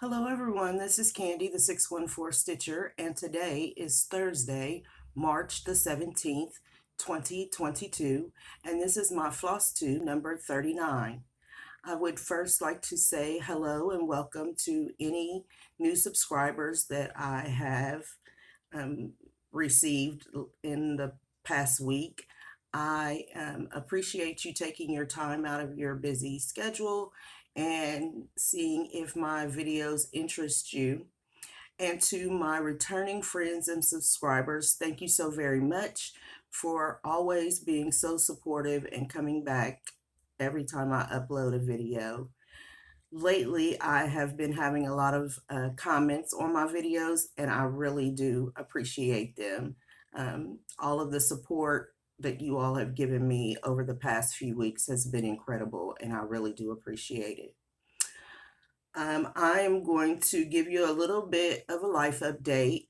Hello everyone, this is Candy, the 614 Stitcher, and today is Thursday, March the 17th, 2022, and this is my Flosstube number 39. I would first like to say hello and welcome to any new subscribers that I have um, received in the past week. I appreciate you taking your time out of your busy schedule and seeing if my videos interest you. And to my returning friends and subscribers, thank you so very much for always being so supportive and coming back every time I upload a video. Lately, I have been having a lot of comments on my videos, and I really do appreciate them. All of the support that you all have given me over the past few weeks has been incredible, and I really do appreciate it. I am going to give you a little bit of a life update.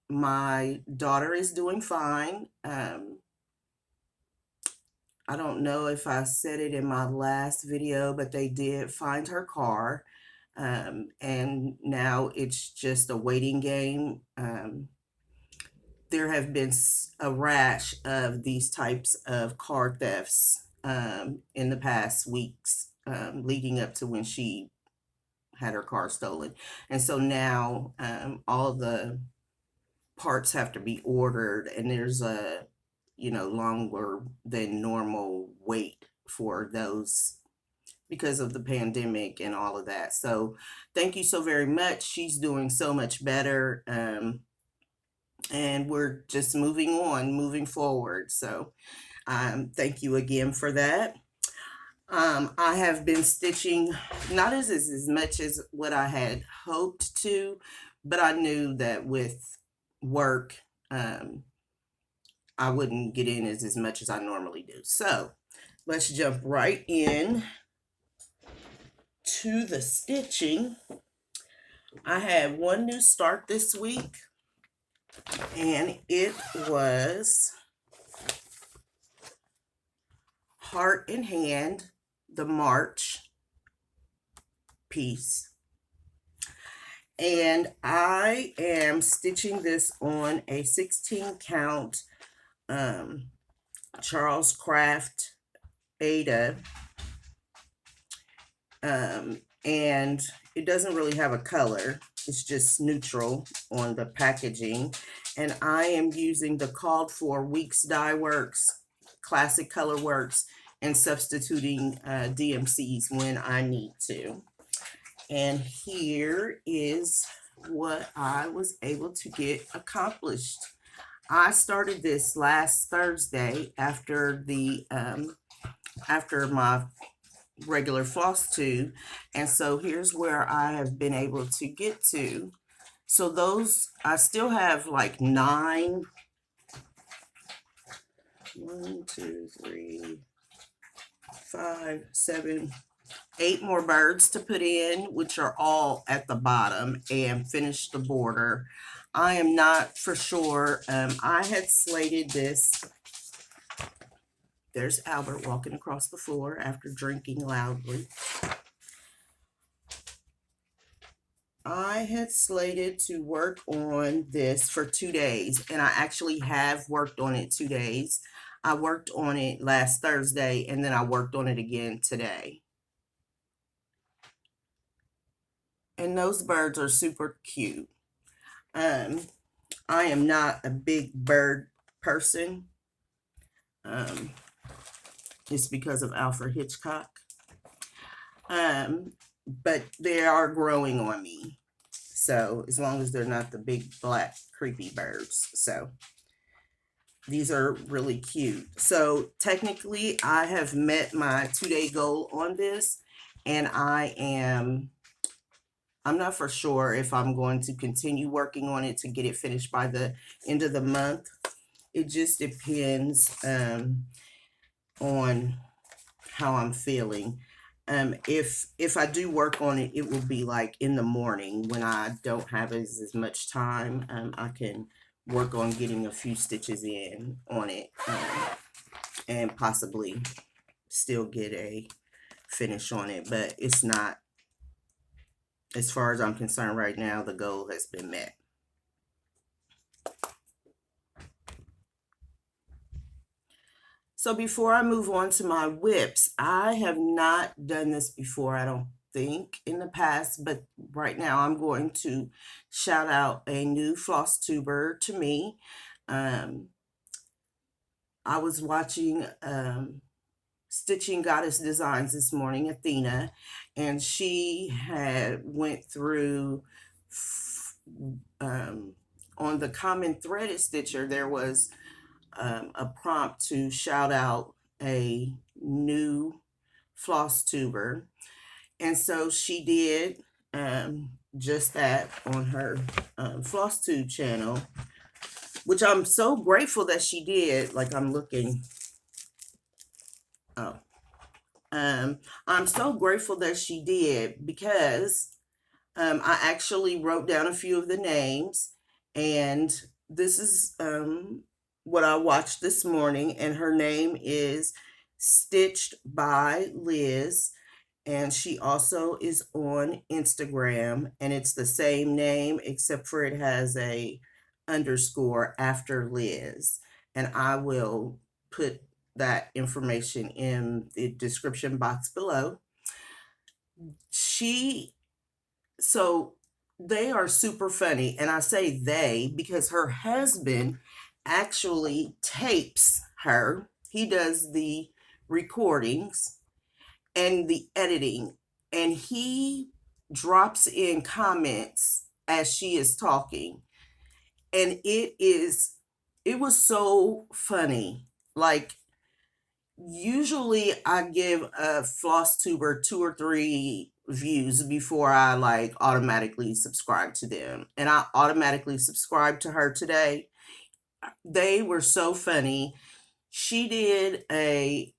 My daughter is doing fine. I don't know if I said it in my last video, but they did find her car. And now it's just a waiting game. There have been a rash of these types of car thefts in the past weeks leading up to when she had her car stolen. And so now all the parts have to be ordered, and there's a longer than normal wait for those because of the pandemic and all of that. So thank you so very much. She's doing so much better. And we're just moving forward. So thank you again for that. I have been stitching, not as much as what I had hoped to, but I knew that with work, I wouldn't get in as much as I normally do. So let's jump right in to the stitching. I had one new start this week, and it was Heart in Hand, the March piece. And I am stitching this on a 16 count Charles Craft Ada, and it doesn't really have a color. It's just neutral on the packaging, and I am using the called for Weeks Dye Works, Classic Color Works, and substituting DMCs when I need to. And here is what I was able to get accomplished. I started this last Thursday after the after my regular floss tube, and so here's where I have been able to get to. So those, I still have like 9, 1, 2, 3, 5, 7, 8 more birds to put in, which are all at the bottom, and finish the border. I am not for sure. I had slated this. There's Albert walking across the floor after drinking loudly. I had slated to work on this for 2 days, and I actually have worked on it 2 days. I worked on it last Thursday, and then I worked on it again today. And those birds are super cute. I am not a big bird person. It's because of Alfred Hitchcock. But they are growing on me. So as long as they're not the big black creepy birds. So these are really cute. So technically I have met my 2-day goal on this, and I'm not for sure if I'm going to continue working on it to get it finished by the end of the month. It just depends on how I'm feeling. If I do work on it, it will be like in the morning when I don't have as much time. I can work on getting a few stitches in on it, and possibly still get a finish on it, but it's not As far as I'm concerned right now, the goal has been met. So before I move on to my whips, I have not done this before, I don't think, in the past, but right now I'm going to shout out a new Flosstuber to me. Um, I was watching Stitching Goddess Designs this morning, Athena, and she had went through um, on the common threaded stitcher, there was a prompt to shout out a new floss tuber. And so she did just that on her floss tube channel, which I'm so grateful that she did. Like I'm looking, oh, I'm so grateful that she did because I actually wrote down a few of the names, and this is what I watched this morning, and her name is Stitched by Liz, and she also is on Instagram, and it's the same name except for it has a underscore after Liz, and I will put that information in the description box below. She so they are super funny, and I say they because her husband actually tapes her. He does the recordings and the editing, and he drops in comments as she is talking, and it was so funny. Like, usually I give a floss tuber 2 or 3 views before I like automatically subscribe to them, and I automatically subscribed to her today. They were so funny. She did a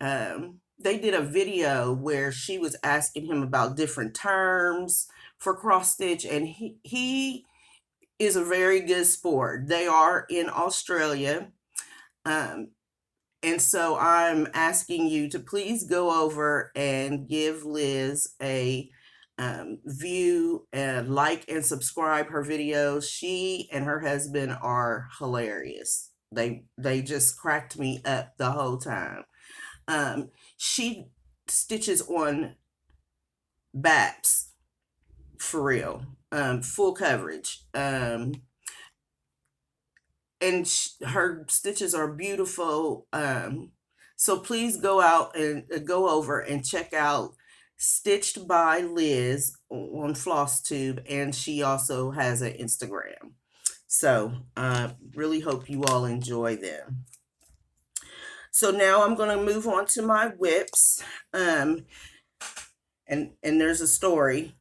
they did a video where she was asking him about different terms for cross stitch, and he is a very good sport. They are in Australia. um and so I'm asking you to please go over and give Liz a view and like and subscribe her videos. She and her husband are hilarious. They just cracked me up the whole time. She stitches on BAPS for real, full coverage. And her stitches are beautiful. So please go out and go over and check out Stitched by Liz on Flosstube, and she also has an Instagram. So I really hope you all enjoy them. So now I'm going to move on to my whips. And there's a story.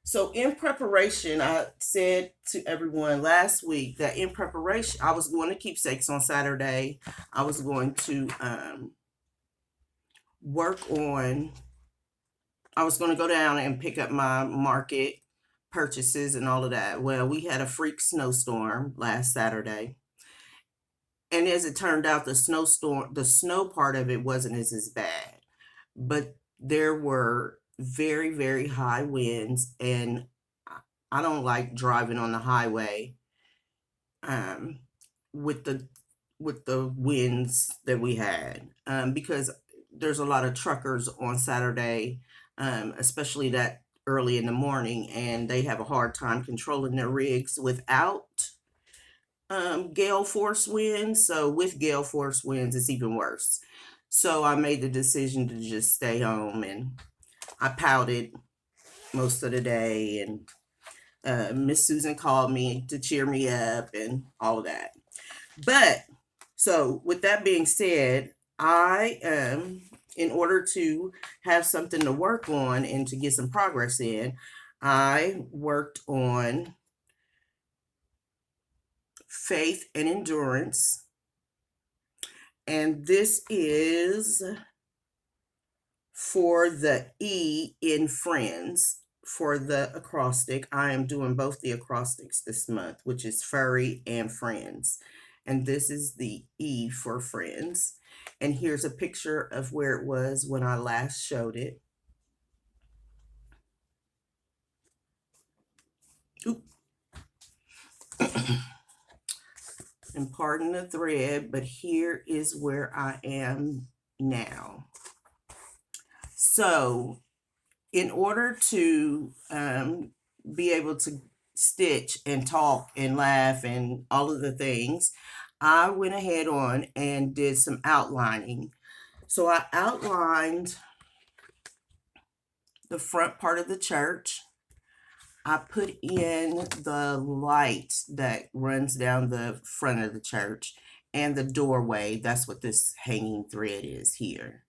So in preparation, I said to everyone last week that in preparation, I was going to Keepsakes on Saturday. I was going to I was going to go down and pick up my market purchases and all of that. Well, we had a freak snowstorm last Saturday. And as it turned out, the snow part of it wasn't as bad. But there were very, very high winds, and I don't like driving on the highway um, with the winds that we had, because there's a lot of truckers on Saturday, especially that early in the morning, and they have a hard time controlling their rigs without gale force winds. So with gale force winds, it's even worse. So I made the decision to just stay home, and I pouted most of the day, and Miss Susan called me to cheer me up and all of that. But so with that being said, I in order to have something to work on and to get some progress in, I worked on Faith and Endurance. And this is for the E in Friends. For the acrostic, I am doing both the acrostics this month, which is Furry and Friends. And this is the E for Friends. And here's a picture of where it was when I last showed it. Oop. And pardon the thread, but here is where I am now. So in order to be able to stitch and talk and laugh and all of the things, I went ahead on and did some outlining. So I outlined the front part of the church. I put in the light that runs down the front of the church and the doorway. That's what this hanging thread is here.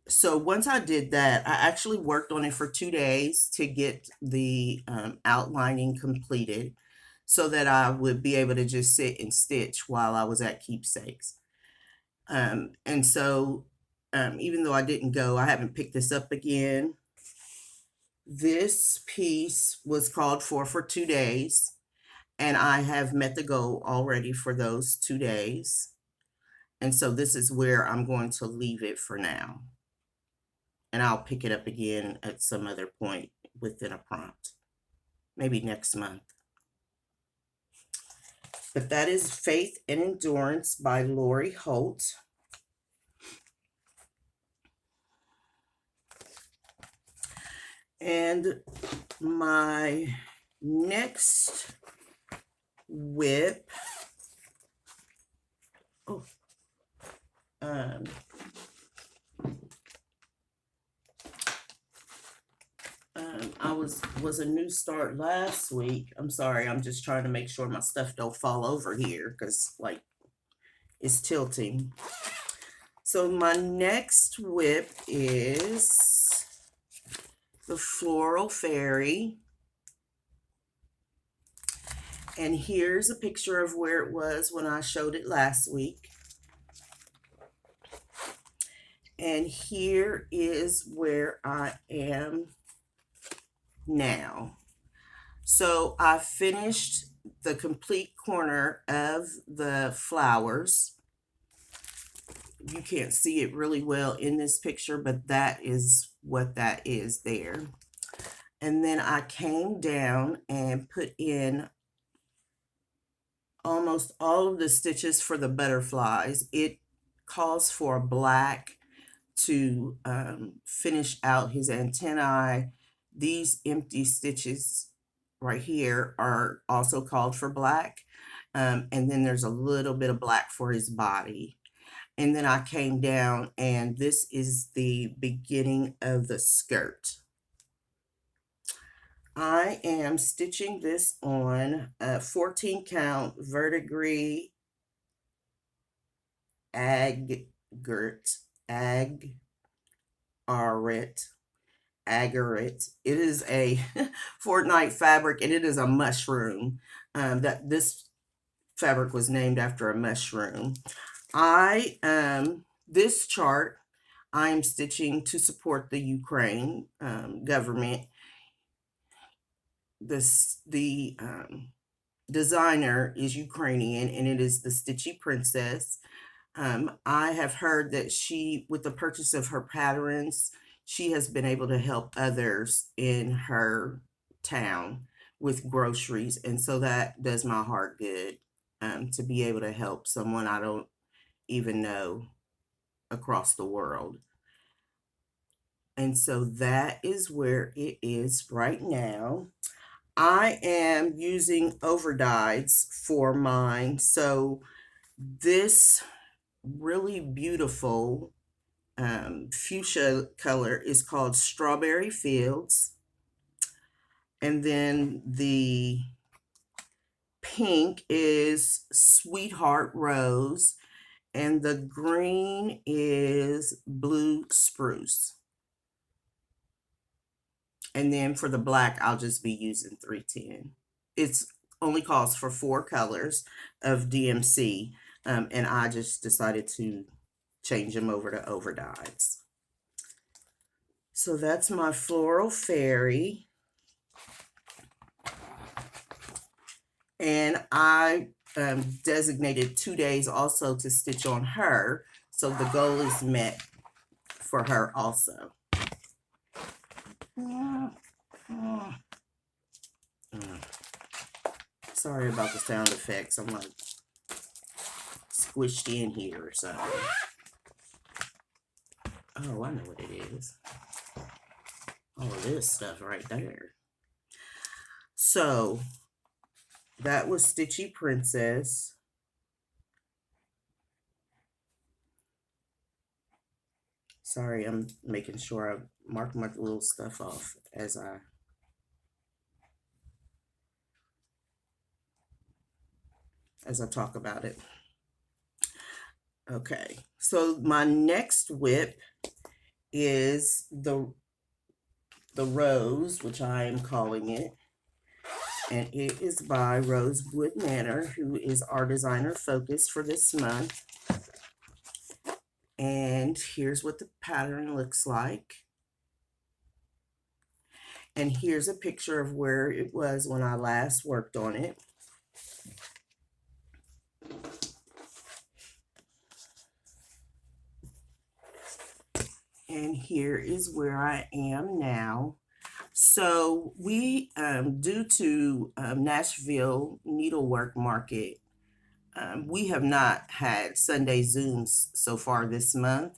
So once I did that, I actually worked on it for 2 days to get the outlining completed so that I would be able to just sit and stitch while I was at Keepsakes. And so even though I didn't go, I haven't picked this up again. This piece was called for 2 days, and I have met the goal already for those 2 days. And so this is where I'm going to leave it for now. And I'll pick it up again at some other point within a prompt, maybe next month. But that is Faith and Endurance by Lori Holt. And my next WIP, I was a new start last week. I'm sorry, I'm just trying to make sure my stuff don't fall over here because like it's tilting. So my next WIP is the Floral Fairy. And here's a picture of where it was when I showed it last week. And here is where I am now. So I finished the complete corner of the flowers. You can't see it really well in this picture, but that is what that is there. And then I came down and put in almost all of the stitches for the butterflies. It calls for black to finish out his antennae. These empty stitches right here are also called for black. And then there's a little bit of black for his body. And then I came down and this is the beginning of the skirt. I am stitching this on a 14 count verdigris agate. It is a fortnight fabric and it is a mushroom. That this fabric was named after a mushroom. This chart I'm stitching to support the Ukraine government. The designer is Ukrainian and it is the Stitchy Princess. I have heard that she, with the purchase of her patterns, she has been able to help others in her town with groceries. And so that does my heart good, to be able to help someone I don't even know across the world. And so that is where it is right now. I am using overdyes for mine. So this really beautiful fuchsia color is called Strawberry Fields. And then the pink is Sweetheart Rose. And the green is Blue Spruce. And then for the black, I'll just be using 310. It's only calls for 4 colors of DMC. And I just decided to change them over to overdyes. So that's my Floral Fairy. And I designated 2 days also to stitch on her. So the goal is met for her also. Sorry about the sound effects. I'm like squished in here or something. Oh, I know what it is. All of this stuff right there. So that was Stitchy Princess. Sorry, I'm making sure I mark my little stuff off as I talk about it. Okay, so my next WIP is the Rose, which I am calling it, and it is by Rosewood Manor, who is our designer focus for this month. And here's what the pattern looks like. And here's a picture of where it was when I last worked on it. And here is where I am now. So we, due to Nashville Needlework Market, we have not had Sunday Zooms so far this month.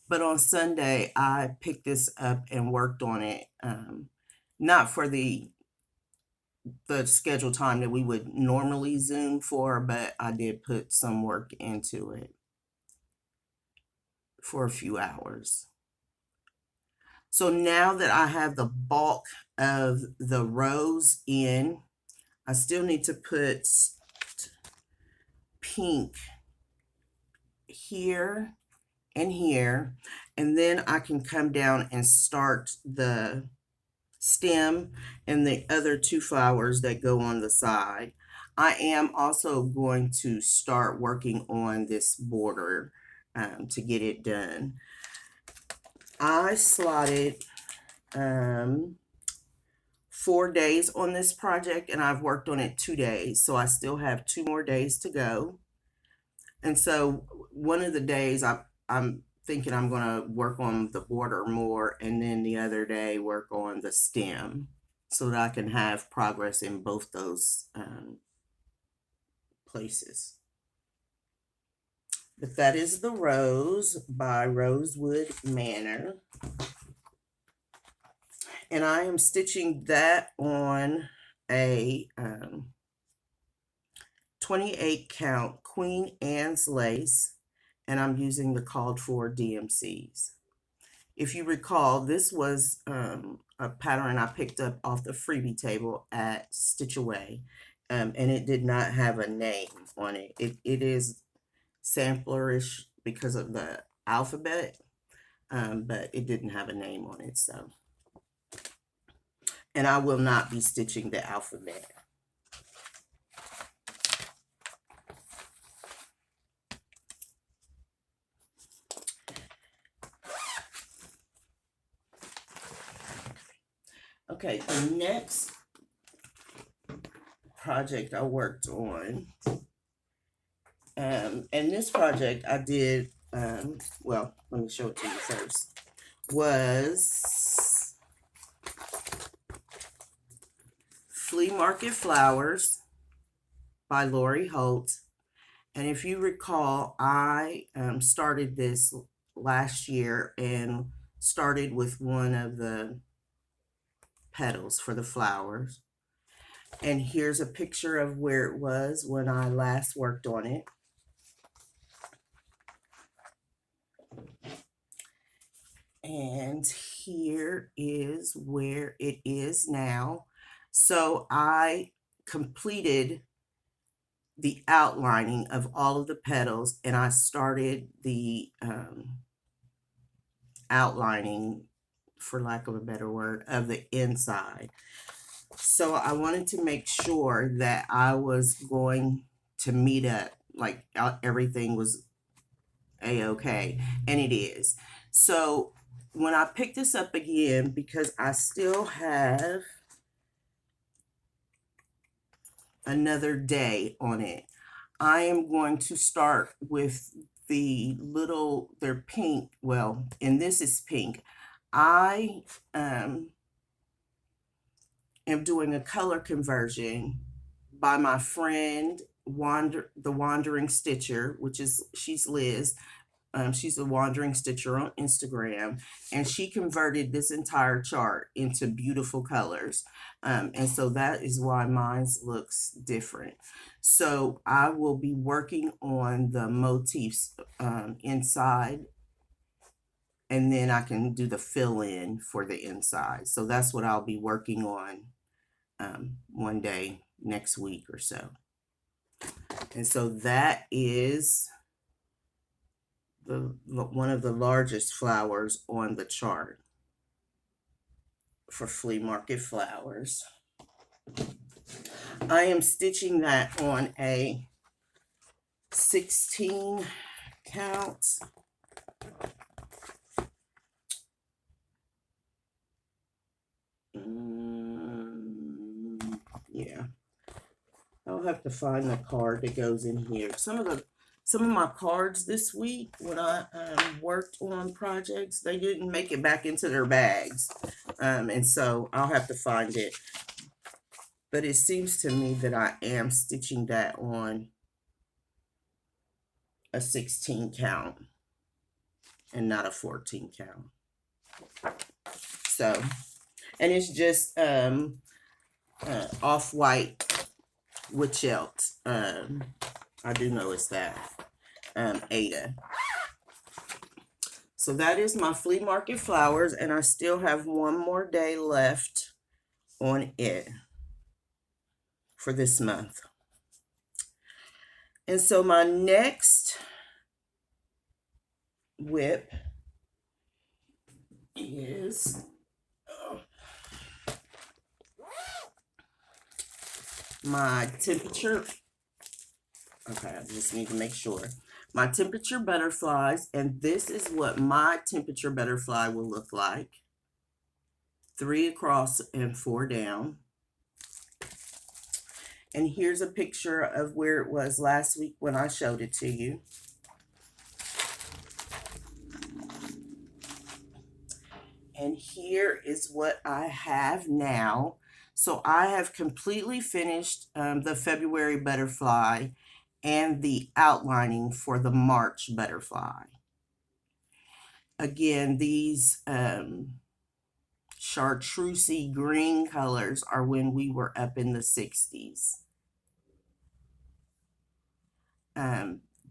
But on Sunday, I picked this up and worked on it. Not for the scheduled time that we would normally Zoom for, but I did put some work into it for a few hours. So now that I have the bulk of the rows in, I still need to put pink here and here, and then I can come down and start the stem and the other two flowers that go on the side. I am also going to start working on this border to get it done. I slotted 4 days on this project, and I've worked on it 2 days, so I still have 2 more days to go. And so one of the days I'm thinking I'm going to work on the border more, and then the other day work on the stem so that I can have progress in both those places. But that is the Rose by Rosewood Manor. And I am stitching that on a 28 count Queen Anne's lace, and I'm using the called for DMCs. If you recall, this was a pattern I picked up off the freebie table at Stitch Away, and it did not have a name on it. It is samplerish because of the alphabet, but it didn't have a name on it. So, and I will not be stitching the alphabet. Okay, the next project I worked on, and this project I did, well, let me show it to you first, was Flea Market Flowers by Holt. And if you recall, I started this last year and started with one of the petals for the flowers. And here's a picture of where it was when I last worked on it. And here is where it is now. So I completed the outlining of all of the petals, and I started the outlining, for lack of a better word, of the inside. So I wanted to make sure that I was going to meet up, like everything was a-okay, and it is. So when I pick this up again, because I still have another day on it, I am going to start with the little, they're pink, well, and this is pink. I am doing a color conversion by my friend the Wandering Stitcher, she's Liz. She's a Wandering Stitcher on Instagram, and she converted this entire chart into beautiful colors. And so that is why mine looks different. So I will be working on the motifs inside, and then I can do the fill in for the inside. So that's what I'll be working on one day next week or so. And so that is one of the largest flowers on the chart for flea market flowers. I am stitching that on a 16 count. Yeah, I'll have to find the card that goes in here. Some of my cards this week, when I worked on projects, they didn't make it back into their bags. And so I'll have to find it. But it seems to me that I am stitching that on a 16 count and not a 14 count. So, and it's just off-white with Chelt. I do know it's that. Ada. So that is my flea market flowers, and I still have one more day left on it for this month. And so my next WIP is my temperature. Okay, I just need to make sure. My temperature butterflies, and this is what my temperature butterfly will look like. 3 across and 4 down. And here's a picture of where it was last week when I showed it to you. And here is what I have now. So I have completely finished the February butterfly and the outlining for the March butterfly. Again, these chartreusey green colors are when we were up in the 60s.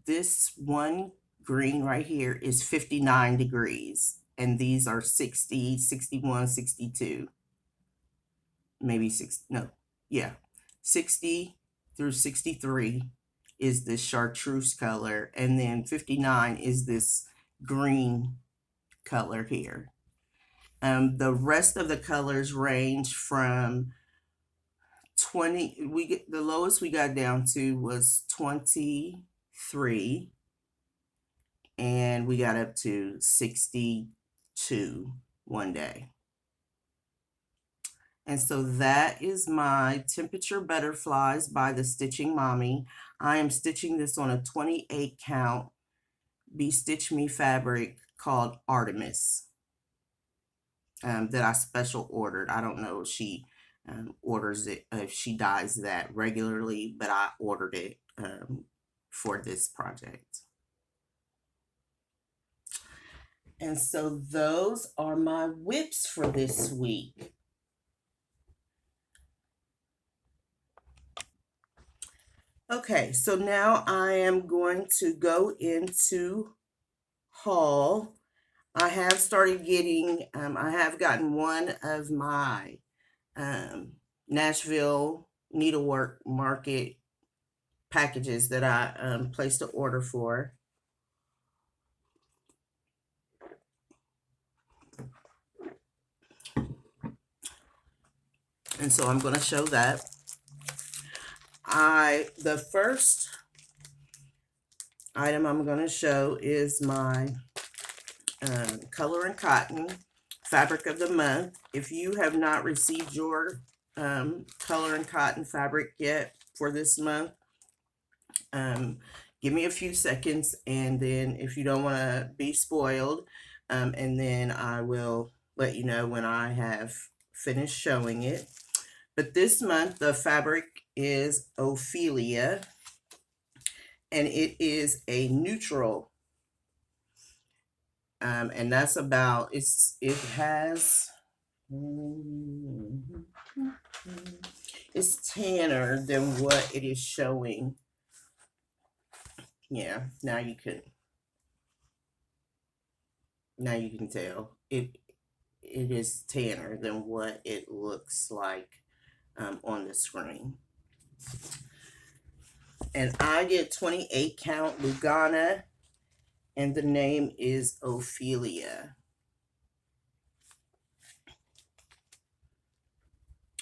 This one green right here is 59 degrees, and these are 60, 61, 62. Maybe 60 through 63 is this chartreuse color, and then 59 is this green color here. The rest of the colors range from 20, the lowest we got down to was 23, and we got up to 62 one day. And so that is my temperature butterflies by the Stitching Mommy. I am stitching this on a 28 count Be Stitch Me fabric called Artemis that I special ordered. I don't know if she orders it, if she dyes that regularly, but I ordered it for this project. And so those are my WIPs for this week. Okay, so now I am going to go into haul. I have started getting, I have gotten one of my Nashville Needlework Market packages that I placed an order for. And so I'm going to show that. The first item I'm going to show is my Color and Cotton Fabric of the Month. If you have not received your Color and Cotton fabric yet for this month, give me a few seconds, and then if you don't want to be spoiled, and then I will let you know when I have finished showing it. But this month, the fabric is Ophelia, and it is a neutral. And that's about, it has, it's tanner than what it is showing. Yeah, now you can tell it is tanner than what it looks like on the screen. And I get 28 count Lugana, and the name is Ophelia.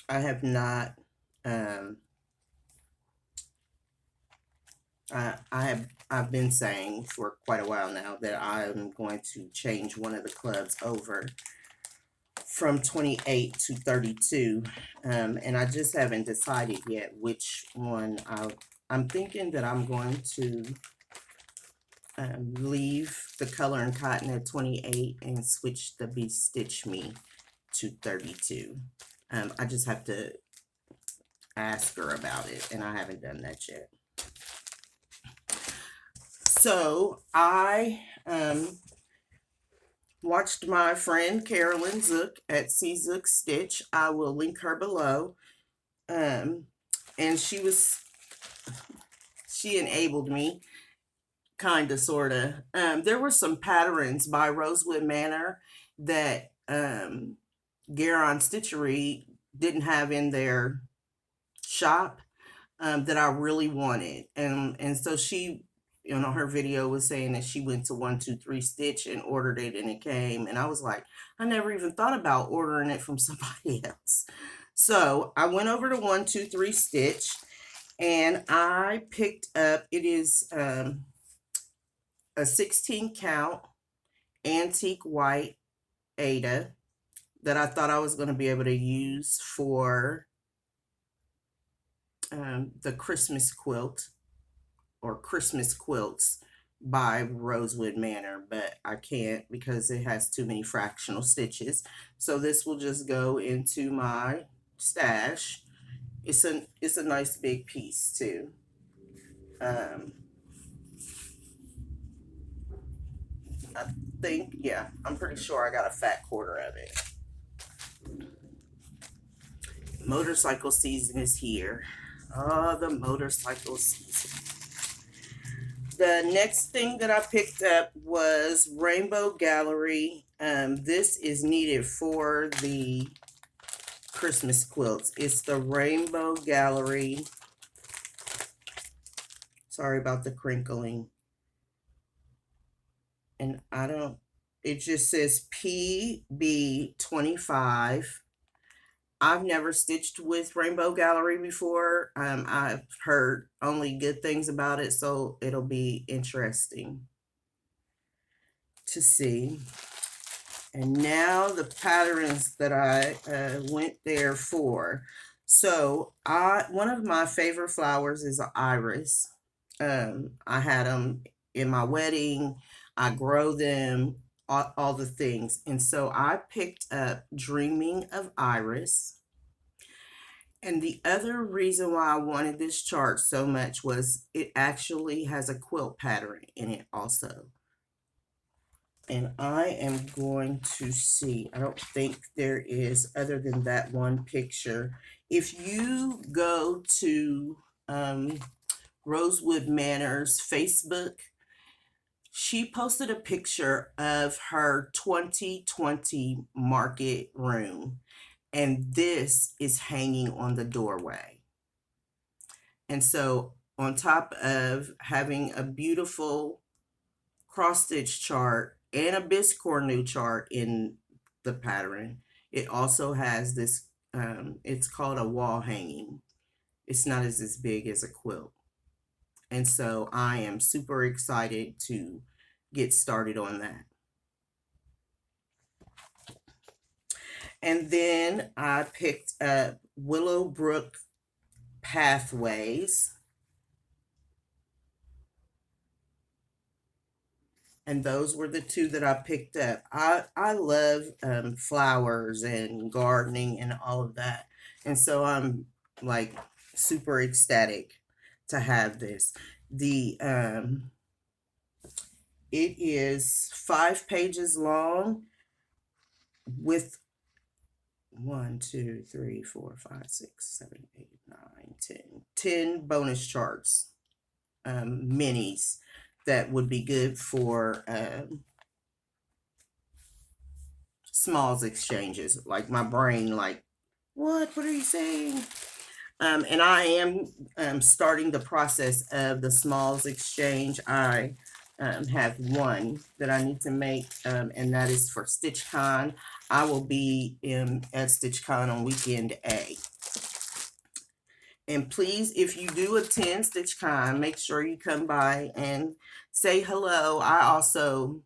I have not, I've been saying for quite a while now that I'm going to change one of the clubs over from 28 to 32, and I just haven't decided yet which one. I'm thinking that I'm going to leave the color and cotton at 28 and switch the Be Stitch Me to 32. I just have to ask her about it, and I haven't done that yet. So I watched my friend Carolyn Zook at C Zook Stitch. I will link her below. And she enabled me, kind of, sort of. There were some patterns by Rosewood Manor that Garon Stitchery didn't have in their shop that I really wanted. And so she, you know, her video was saying that she went to 123 Stitch and ordered it, and it came. And I was like, I never even thought about ordering it from somebody else. So I went over to 123 Stitch, and I picked up, it is a 16 count antique white Ada that I thought I was going to be able to use for the Christmas quilt, or Christmas quilts by Rosewood Manor, but I can't because it has too many fractional stitches. So this will just go into my stash. It's a nice big piece too. I think, yeah, I'm pretty sure I got a fat quarter of it. Motorcycle season is here. Oh, the motorcycle season. The next thing that I picked up was Rainbow Gallery. This is needed for the Christmas quilts. It's the Rainbow Gallery. Sorry about the crinkling. And it just says PB25. I've never stitched with Rainbow Gallery before. I've heard only good things about it, so it'll be interesting to see. And now the patterns that I went there for. So one of my favorite flowers is an iris. I had them in my wedding. I grow them, all the things. And so I picked up Dreaming of Iris. And the other reason why I wanted this chart so much was it actually has a quilt pattern in it also. And I am going to see, I don't think there is, other than that one picture. If you go to Rosewood Manor's Facebook, she posted a picture of her 2020 market room, and this is hanging on the doorway. And so on top of having a beautiful cross stitch chart and a biscornu chart in the pattern, it also has this, it's called a wall hanging. It's not as big as a quilt. And so I am super excited to get started on that. And then I picked up Willowbrook Pathways. And those were the two that I picked up. I love flowers and gardening and all of that. And so I'm like super ecstatic to have this. It is 5 pages long with 1, 2, 3, 4, 5, 6, 7, 8, 9, 10 bonus charts, minis that would be good for smalls exchanges. Like my brain, like, what are you saying? And I am starting the process of the smalls exchange. I have one that I need to make, and that is for StitchCon. I will be at StitchCon on weekend A. And please, if you do attend StitchCon, make sure you come by and say hello. I also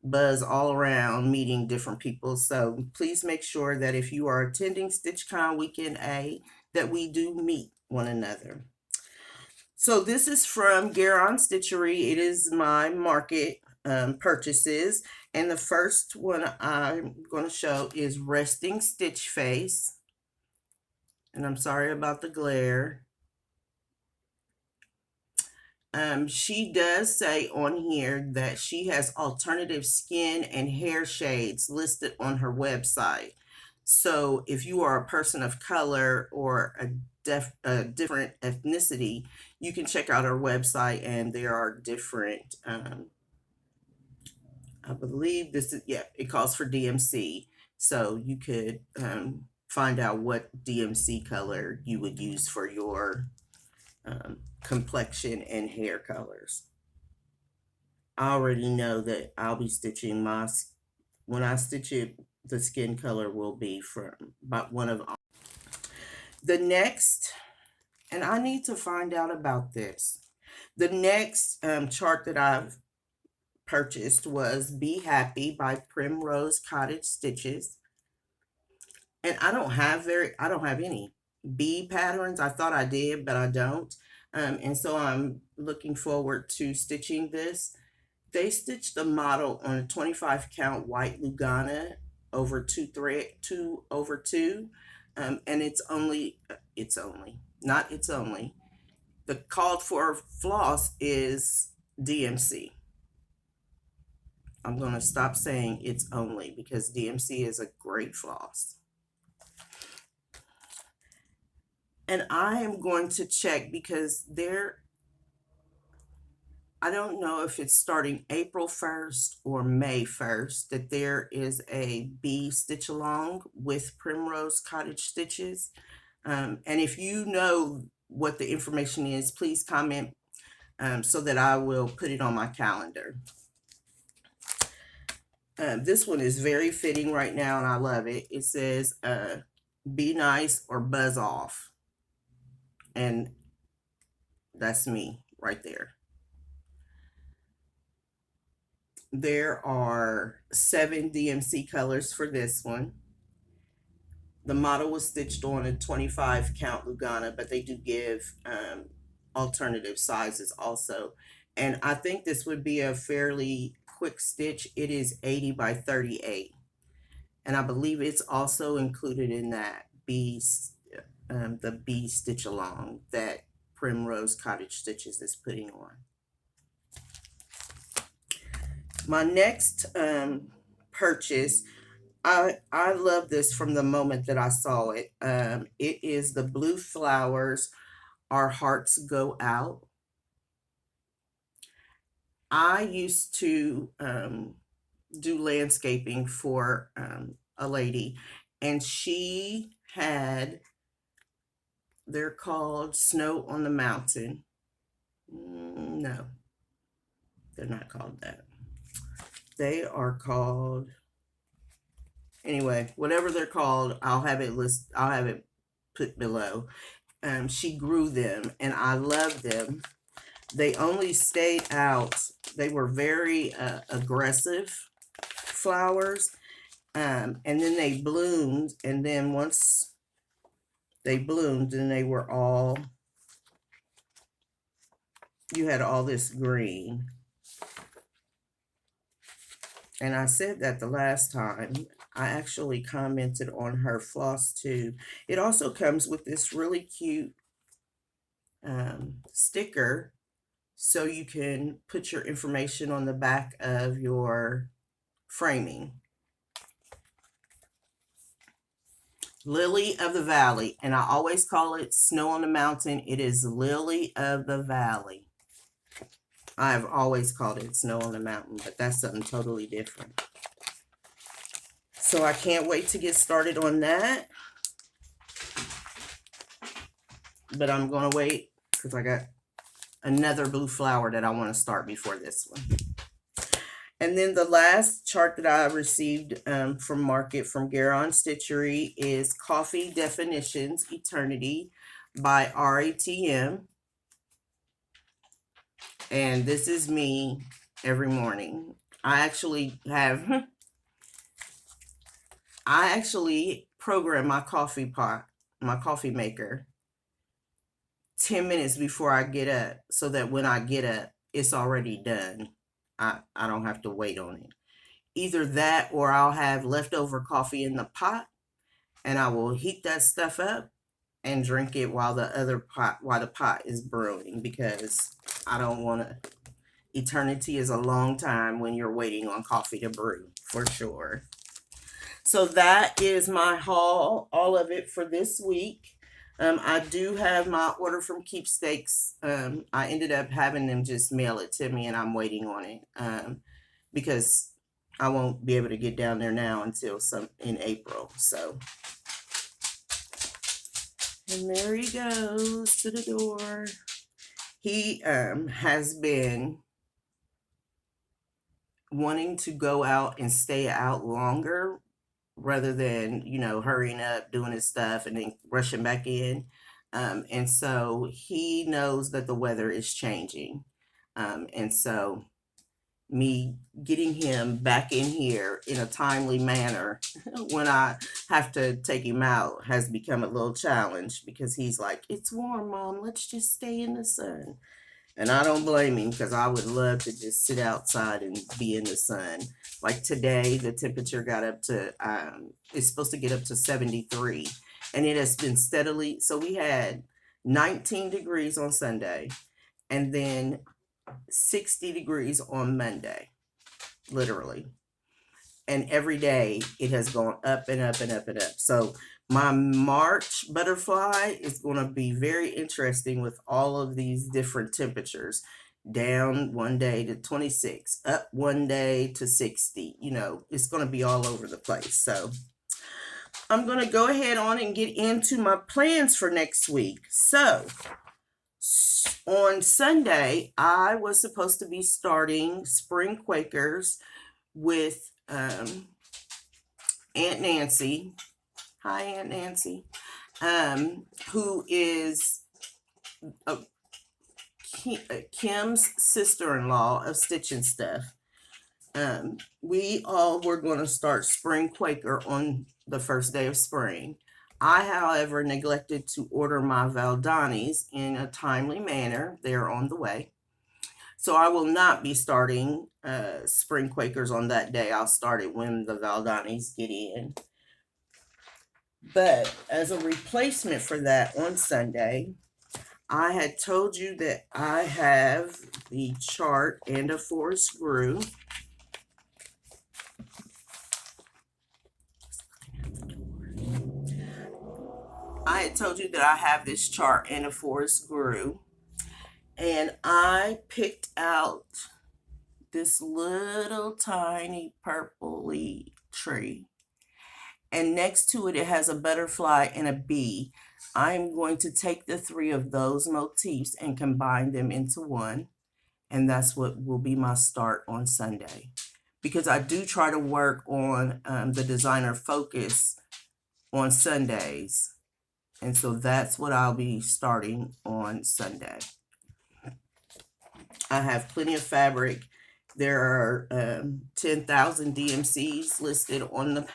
buzz all around meeting different people. So please make sure that if you are attending StitchCon weekend A, that we do meet one another. So this is from Garon Stitchery. It is my market purchases. And the first one I'm going to show is Resting Stitch Face. And I'm sorry about the glare. She does say on here that she has alternative skin and hair shades listed on her website. So if you are a person of color or a different ethnicity, you can check out her website, and there are different, I believe this is, yeah, it calls for DMC. So you could find out what DMC color you would use for your complexion and hair colors. I already know that I'll be stitching when I stitch it, the skin color will be from about one of the next, and I need to find out about this. The next chart that I've purchased was Be Happy by Primrose Cottage Stitches. And I don't have any bee patterns. I thought I did, but I don't. And so I'm looking forward to stitching this. They stitched the model on a 25 count white Lugana over 2/2. And it's only, the called for floss is DMC. I'm going to stop saying it's only, because DMC is a great floss. And I am going to check, because I don't know if it's starting April 1st or May 1st, that there is a bee stitch along with Primrose Cottage Stitches. And if you know what the information is, please comment so that I will put it on my calendar. This one is very fitting right now, and I love it. It says, be nice or buzz off. And that's me right there. There are 7 DMC colors for this one. The model was stitched on a 25 count Lugana, but they do give alternative sizes also. And I think this would be a fairly quick stitch. It is 80 by 38. And I believe it's also included in that the bee stitch along that Primrose Cottage Stitches is putting on. My next purchase, I love this from the moment that I saw it. It is the Blue Flowers, Our Hearts Go Out. I used to do landscaping for a lady, and she had, they're called Snow on the Mountain. No, they're not called that. They are called, anyway, whatever they're called, I'll have it put below. She grew them, and I love them. They only stayed out, they were very aggressive flowers, and then they bloomed, and then once they bloomed, then they were all, you had all this green. And I said that the last time, I actually commented on her floss tube. It also comes with this really cute sticker, so you can put your information on the back of your framing. Lily of the Valley, and I always call it Snow on the Mountain. It is Lily of the Valley. I've always called it Snow on the Mountain, but that's something totally different. So I can't wait to get started on that. But I'm going to wait because I got another blue flower that I want to start before this one. And then the last chart that I received from Market from Garon Stitchery is Coffee Definitions Eternity by AuryTM. And this is me every morning. I actually program my coffee pot, my coffee maker, 10 minutes before I get up, so that when I get up, it's already done. I don't have to wait on it. Either that, or I'll have leftover coffee in the pot, and I will heat that stuff up and drink it while the pot is brewing, because I don't want to. Eternity is a long time when you're waiting on coffee to brew, for sure. So that is my haul, all of it for this week. I do have my order from Keepsakes. I ended up having them just mail it to me, and I'm waiting on it because I won't be able to get down there now until in April. So, and there he goes to the door. He has been wanting to go out and stay out longer, rather than, hurrying up, doing his stuff, and then rushing back in. And so he knows that the weather is changing. And so me getting him back in here in a timely manner when I have to take him out has become a little challenge, because he's like, "It's warm, Mom. Let's just stay in the sun." And I don't blame him, because I would love to just sit outside and be in the sun. Like today, the temperature got up to, it's supposed to get up to 73. And it has been steadily, so we had 19 degrees on Sunday, and then 60 degrees on Monday, literally. And every day it has gone up and up and up and up. So my March butterfly is going to be very interesting with all of these different temperatures. Down one day to 26, up one day to 60. It's going to be all over the place. So I'm going to go ahead on and get into my plans for next week. So on Sunday, I was supposed to be starting Spring Quakers with Aunt Nancy. Hi, Aunt Nancy. Who is Kim's sister-in-law of Stitchin stuff. We all were going to start Spring Quaker on the first day of spring. I, however, neglected to order my Valdanis in a timely manner. They're on the way. So I will not be starting Spring Quakers on that day. I'll start it when the Valdanis get in. But as a replacement for that, on Sunday, I had told you that I have the chart and a 4 screw. I had told you that I have this chart and a 4 screw. And I picked out this little tiny purpley tree. And next to it, it has a butterfly and a bee. I'm going to take the 3 of those motifs and combine them into one. And that's what will be my start on Sunday. Because I do try to work on the designer focus on Sundays. And so that's what I'll be starting on Sunday. I have plenty of fabric. There are 10,000 DMCs listed on the...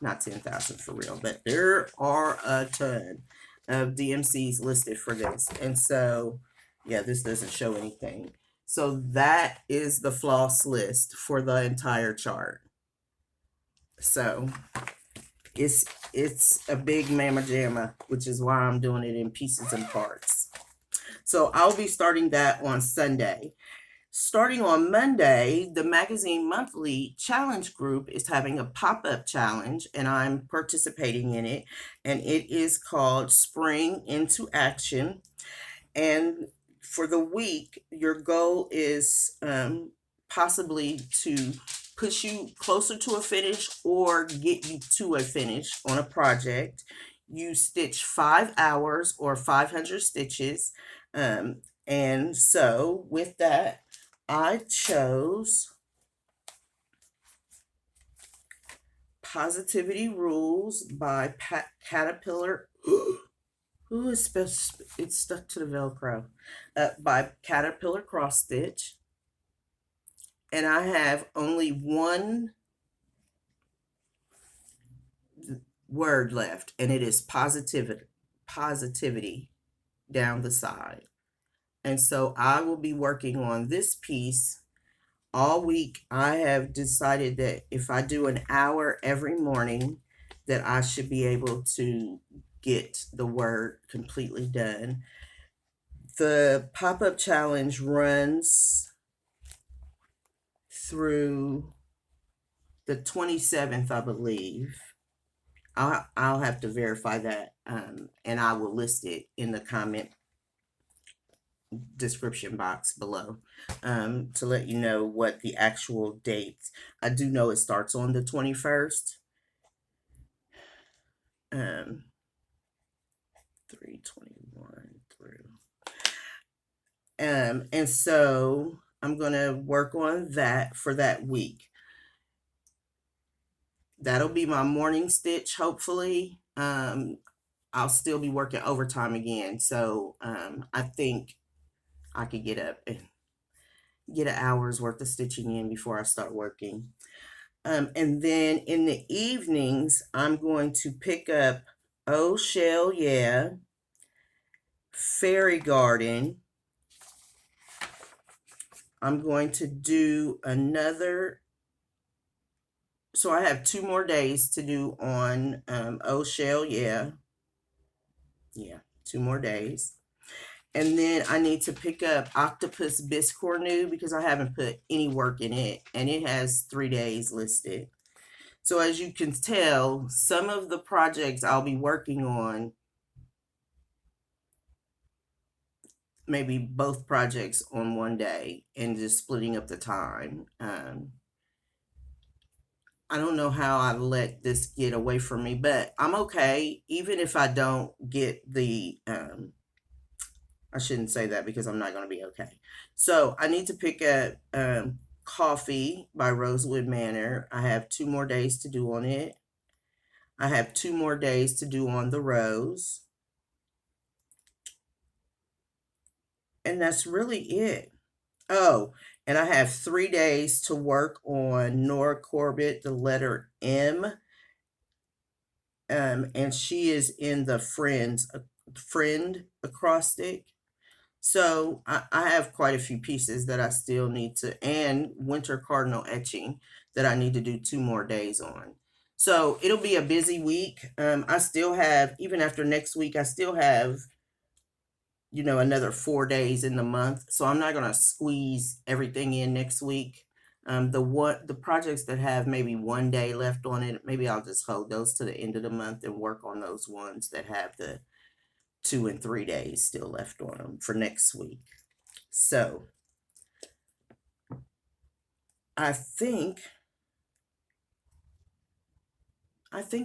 Not 10,000 for real, but there are a ton of DMCs listed for this. And so, yeah, this doesn't show anything. So that is the floss list for the entire chart. So it's a big mamma jamma, which is why I'm doing it in pieces and parts. So I'll be starting that on Sunday. Starting on Monday, the Magazine Monthly Challenge group is having a pop-up challenge, and I'm participating in it. And it is called Spring into Action. And for the week, your goal is possibly to push you closer to a finish or get you to a finish on a project. You stitch 5 hours or 500 stitches. And so with that, I chose Positivity Rules by Caterpillar. Ooh, it's stuck to the Velcro. By Caterpillar Cross Stitch. And I have only one word left, and it is positivity down the side. And so I will be working on this piece all week. I have decided that if I do an hour every morning, that I should be able to get the word completely done. The pop-up challenge runs through the 27th, I believe. I'll have to verify that, and I will list it in the comment description box below, to let you know what the actual dates. I do know it starts on the 21st. 3/21 through. And so I'm gonna work on that for that week. That'll be my morning stitch, hopefully. I'll still be working overtime again, so I think I could get up and get an hour's worth of stitching in before I start working. And then in the evenings, I'm going to pick up Oh Shell Yeah, Fairy Garden. I'm going to do another. So I have 2 more days to do on Oh Shell Yeah. Yeah, 2 more days. And then I need to pick up Octopus Biscornu because I haven't put any work in it, and it has 3 days listed. So as you can tell, some of the projects I'll be working on, maybe both projects on one day and just splitting up the time. I don't know how I let this get away from me, but I'm okay. Even if I don't get the, I shouldn't say that because I'm not going to be okay. So I need to pick up Coffee by Rosewood Manor. I have 2 more days to do on it. I have 2 more days to do on the Rose. And that's really it. Oh, and I have 3 days to work on Nora Corbett, the letter M. And she is in the friend acrostic. So I have quite a few pieces that I still need to, and Winter Cardinal etching that I need to do 2 more days on. So it'll be a busy week. I still have, even after next week, I still have, another 4 days in the month. So I'm not going to squeeze everything in next week. The projects that have maybe 1 day left on it, maybe I'll just hold those to the end of the month and work on those ones that have the 2 and 3 days still left on them for next week. So I think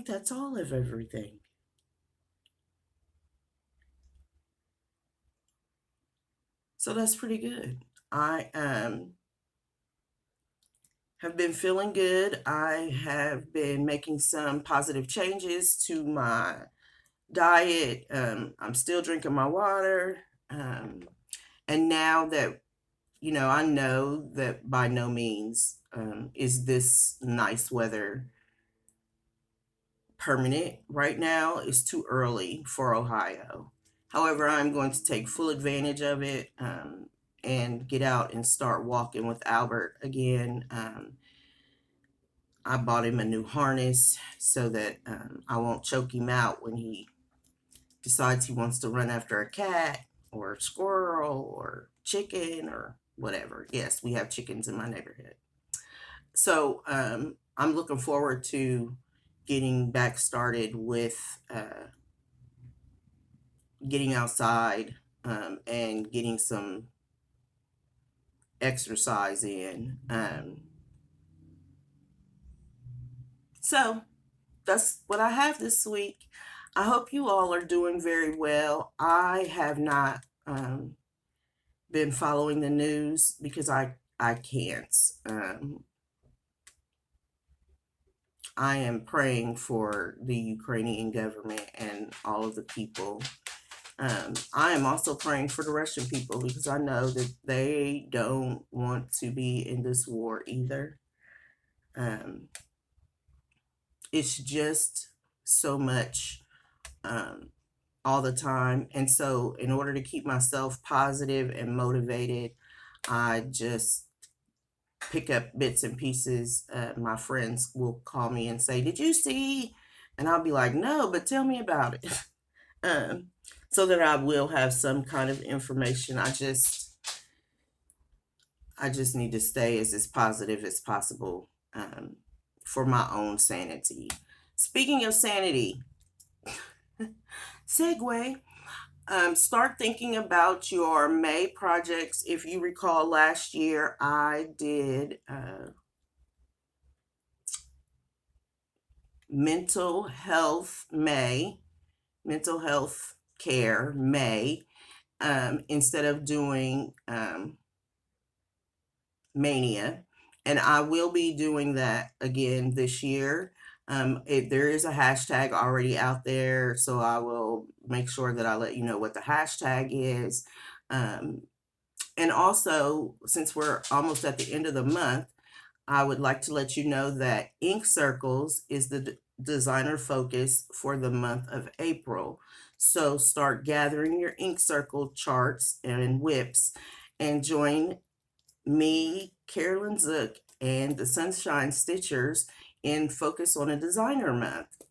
that's all of everything. So that's pretty good. I have been feeling good. I have been making some positive changes to my diet. I'm still drinking my water. And now that, I know that by no means is this nice weather permanent. Right now, it's too early for Ohio. However, I'm going to take full advantage of it and get out and start walking with Albert again. I bought him a new harness so that I won't choke him out when he decides he wants to run after a cat or a squirrel or chicken or whatever. Yes, we have chickens in my neighborhood. So I'm looking forward to getting back started with getting outside and getting some exercise in. So that's what I have this week. I hope you all are doing very well. I have not been following the news because I can't. I am praying for the Ukrainian government and all of the people. I am also praying for the Russian people because I know that they don't want to be in this war either. It's just so much all the time. And so in order to keep myself positive and motivated, I just pick up bits and pieces. My friends will call me and say, "Did you see?" And I'll be like, "No, but tell me about it." So that I will have some kind of information. I just need to stay as positive as possible for my own sanity. Speaking of sanity, segue. Start thinking about your May projects. If you recall, last year I did mental health care May, instead of doing Mania. And I will be doing that again this year. There is a hashtag already out there, so I will make sure that I let you know what the hashtag is. And also, since we're almost at the end of the month, I would like to let you know that Ink Circles is the designer focus for the month of April. So start gathering your ink circle charts and whips and join me, Carolyn Zook, and the Sunshine Stitchers in Focus on a Designer Month.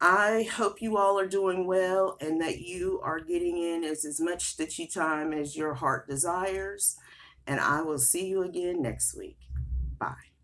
I hope you all are doing well and that you are getting in as much stitchy time as your heart desires. And I will see you again next week. Bye.